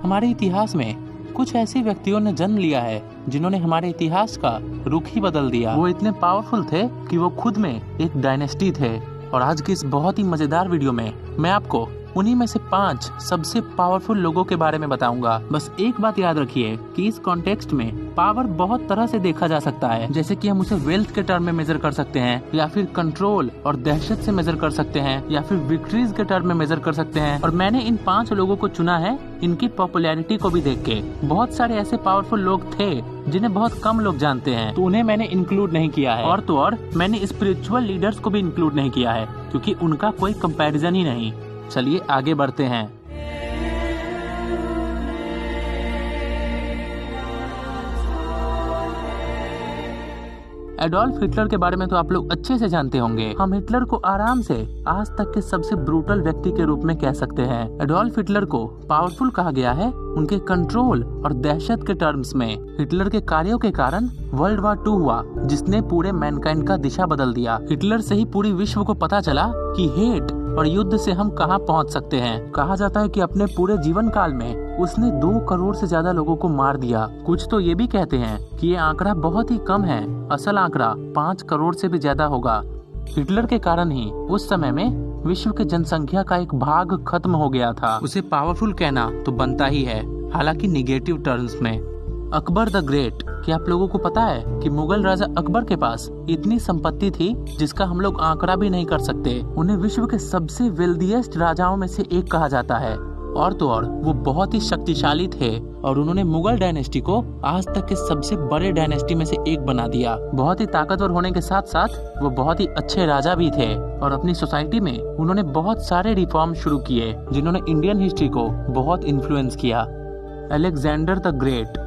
हमारे इतिहास में कुछ ऐसे व्यक्तियों ने जन्म लिया है जिन्होंने हमारे इतिहास का रुख ही बदल दिया। वो इतने पावरफुल थे कि वो खुद में एक डायनेस्टी थे। और आज की इस बहुत ही मजेदार वीडियो में मैं आपको उन्हीं में से 5 सबसे पावरफुल लोगों के बारे में बताऊंगा। बस एक बात याद रखिए कि इस कॉन्टेक्स्ट में पावर बहुत तरह से देखा जा सकता है, जैसे कि हम उसे वेल्थ के टर्म में मेजर कर सकते हैं, या फिर कंट्रोल और दहशत से मेजर कर सकते हैं, या फिर विक्ट्रीज के टर्म में मेजर कर सकते हैं। और मैंने इन 5 लोगों को चुना है इनकी पॉपुलैरिटी को भी देख के। बहुत सारे ऐसे पावरफुल लोग थे जिन्हें बहुत कम लोग जानते हैं, तो उन्हें मैंने इंक्लूड नहीं किया है। और तो और मैंने स्पिरिचुअल लीडर्स को भी इंक्लूड नहीं किया है, क्योंकि उनका कोई कंपैरिजन ही नहीं। चलिए आगे बढ़ते हैं। एडोल्फ हिटलर के बारे में तो आप लोग अच्छे से जानते होंगे। हम हिटलर को आराम से आज तक के सबसे ब्रूटल व्यक्ति के रूप में कह सकते हैं। एडोल्फ हिटलर को पावरफुल कहा गया है उनके कंट्रोल और दहशत के टर्म्स में। हिटलर के कार्यों के कारण वर्ल्ड वॉर 2 हुआ, जिसने पूरे मैनकाइंड का दिशा बदल दिया। हिटलर से ही पूरी विश्व को पता चला कि हेट और युद्ध से हम कहां पहुंच सकते हैं। कहा जाता है कि अपने पूरे जीवन काल में उसने 2 करोड़ से ज्यादा लोगों को मार दिया। कुछ तो ये भी कहते हैं कि ये आंकड़ा बहुत ही कम है, असल आंकड़ा 5 करोड़ से भी ज्यादा होगा। हिटलर के कारण ही उस समय में विश्व की जनसंख्या का एक भाग खत्म हो गया था। उसे पावरफुल कहना तो बनता ही है, हालांकि निगेटिव टर्म्स में। अकबर द ग्रेट, क्या आप लोगों को पता है कि मुगल राजा अकबर के पास इतनी संपत्ति थी जिसका हम लोग आंकड़ा भी नहीं कर सकते। उन्हें विश्व के सबसे वेल्दीएस्ट राजाओं में से एक कहा जाता है। और तो और वो बहुत ही शक्तिशाली थे और उन्होंने मुगल डायनेस्टी को आज तक के सबसे बड़े डायनेस्टी में से एक बना दिया। बहुत ही ताकतवर होने के साथ साथ वो बहुत ही अच्छे राजा भी थे और अपनी सोसाइटी में उन्होंने बहुत सारे रिफॉर्म शुरू किए जिन्होंने इंडियन हिस्ट्री को बहुत इन्फ्लुएंस किया। अलेक्जेंडर द ग्रेट,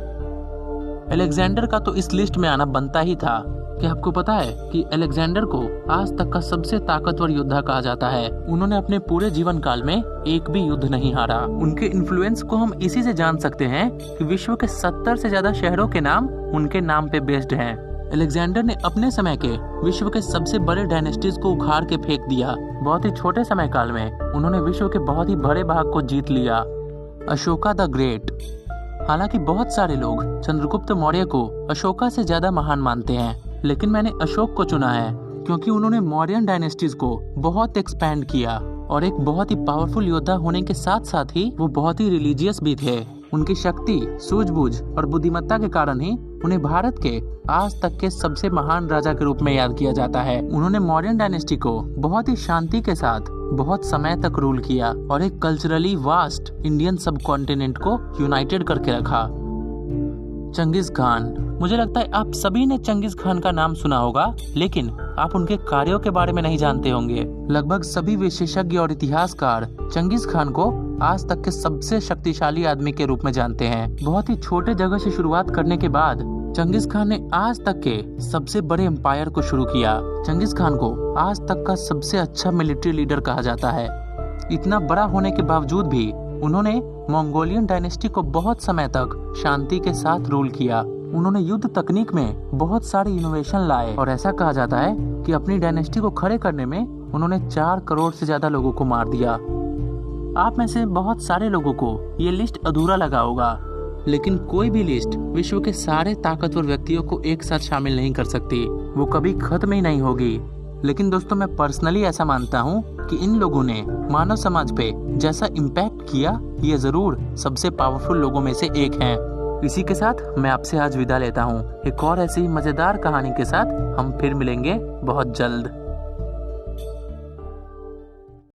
अलेक्जेंडर का तो इस लिस्ट में आना बनता ही था। क्या आपको पता है कि अलेक्जेंडर को आज तक का सबसे ताकतवर योद्धा कहा जाता है। उन्होंने अपने पूरे जीवन काल में एक भी युद्ध नहीं हारा। उनके इन्फ्लुएंस को हम इसी से जान सकते हैं कि विश्व के 70 से ज्यादा शहरों के नाम उनके नाम पे बेस्ड हैं। अलेक्जेंडर ने अपने समय के विश्व के सबसे बड़े डायनेस्टीज को उखाड़ के फेंक दिया। बहुत ही छोटे समय काल में उन्होंने विश्व के बहुत ही बड़े भाग को जीत लिया। अशोका द ग्रेट, हालांकि बहुत सारे लोग चंद्रगुप्त मौर्य को अशोका से ज्यादा महान मानते हैं, लेकिन मैंने अशोक को चुना है क्योंकि उन्होंने मौर्यन डायनेस्टीज को बहुत एक्सपैंड किया और एक बहुत ही पावरफुल योद्धा होने के साथ साथ ही वो बहुत ही रिलीजियस भी थे। उनकी शक्ति, सूझबूझ और बुद्धिमत्ता के कारण ही उन्हें भारत के आज तक के सबसे महान राजा के रूप में याद किया जाता है। उन्होंने मौर्यन डायनेस्टी को बहुत ही शांति के साथ बहुत समय तक रूल किया और एक कल्चरली वास्ट इंडियन सब कॉन्टिनेंट को यूनाइटेड करके रखा। चंगेज खान, मुझे लगता है आप सभी ने चंगेज खान का नाम सुना होगा, लेकिन आप उनके कार्यों के बारे में नहीं जानते होंगे। लगभग सभी विशेषज्ञ और इतिहासकार चंगेज खान को आज तक के सबसे शक्तिशाली आदमी के रूप में जानते हैं। बहुत ही छोटे जगह से शुरुआत करने के बाद चंगेज खान ने आज तक के सबसे बड़े एम्पायर को शुरू किया। चंगेज खान को आज तक का सबसे अच्छा मिलिट्री लीडर कहा जाता है। इतना बड़ा होने के बावजूद भी उन्होंने मंगोलियन डायनेस्टी को बहुत समय तक शांति के साथ रूल किया। उन्होंने युद्ध तकनीक में बहुत सारे इनोवेशन लाए और ऐसा कहा जाता है कि अपनी डायनेस्टी को खड़े करने में उन्होंने 4 करोड़ से ज्यादा लोगों को मार दिया। आप में से बहुत सारे लोगों को ये लिस्ट अधूरा लगा होगा, लेकिन कोई भी लिस्ट विश्व के सारे ताकतवर व्यक्तियों को एक साथ शामिल नहीं कर सकती। वो कभी खत्म ही नहीं होगी। लेकिन दोस्तों, मैं पर्सनली ऐसा मानता हूँ कि इन लोगों ने मानव समाज पे जैसा इम्पैक्ट किया, ये जरूर सबसे पावरफुल लोगों में से एक हैं। इसी के साथ मैं आपसे आज विदा लेता हूँ। एक और ऐसी मजेदार कहानी के साथ हम फिर मिलेंगे बहुत जल्द।